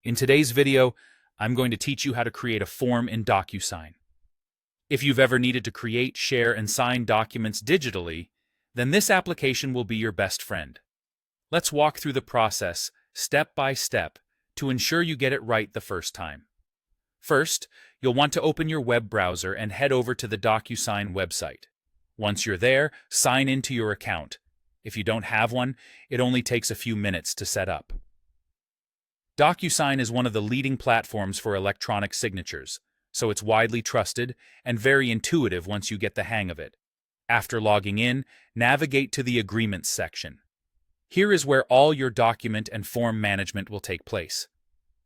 In today's video, I'm going to teach you how to create a form in Docusign. If you've ever needed to create, share, and sign documents digitally, then this application will be your best friend. Let's walk through the process, step by step, to ensure you get it right the first time. First, you'll want to open your web browser and head over to the Docusign website. Once you're there, sign into your account. If you don't have one, it only takes a few minutes to set up. Docusign is one of the leading platforms for electronic signatures, so it's widely trusted and very intuitive once you get the hang of it. After logging in, navigate to the Agreements section. Here is where all your document and form management will take place.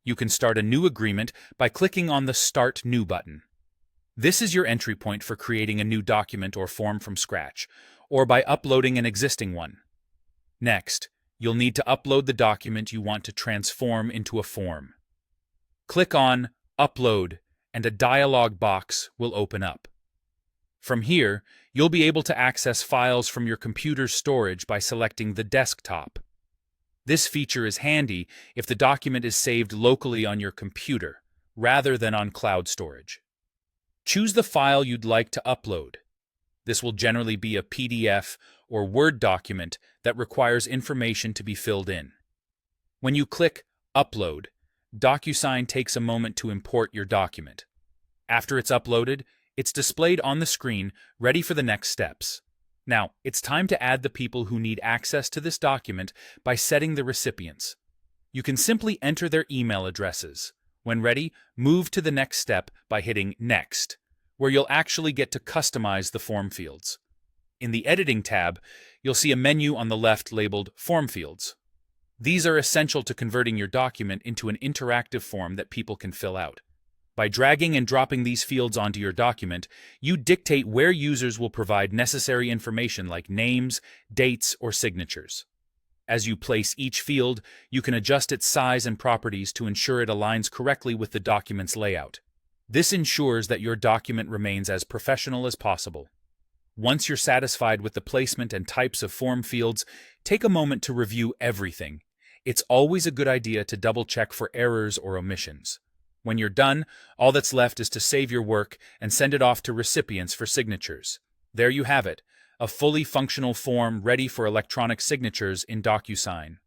You can start a new agreement by clicking on the Start New button. This is your entry point for creating a new document or form from scratch, or by uploading an existing one. Next, you'll need to upload the document you want to transform into a form. Click on Upload, and a dialog box will open up. From here, you'll be able to access files from your computer's storage by selecting the desktop. This feature is handy if the document is saved locally on your computer, rather than on cloud storage. Choose the file you'd like to upload. This will generally be a PDF or Word document that requires information to be filled in. When you click Upload, Docusign takes a moment to import your document. After it's uploaded, it's displayed on the screen, ready for the next steps. Now, it's time to add the people who need access to this document by setting the recipients. You can simply enter their email addresses. When ready, move to the next step by hitting Next, where you'll actually get to customize the form fields. In the Editing tab, you'll see a menu on the left labeled Form Fields. These are essential to converting your document into an interactive form that people can fill out. By dragging and dropping these fields onto your document, you dictate where users will provide necessary information like names, dates, or signatures. As you place each field, you can adjust its size and properties to ensure it aligns correctly with the document's layout. This ensures that your document remains as professional as possible. Once you're satisfied with the placement and types of form fields, take a moment to review everything. It's always a good idea to double-check for errors or omissions. When you're done, all that's left is to save your work and send it off to recipients for signatures. There you have it, a fully functional form ready for electronic signatures in Docusign.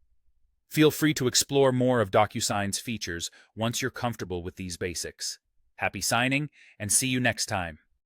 Feel free to explore more of Docusign's features once you're comfortable with these basics. Happy signing, and see you next time.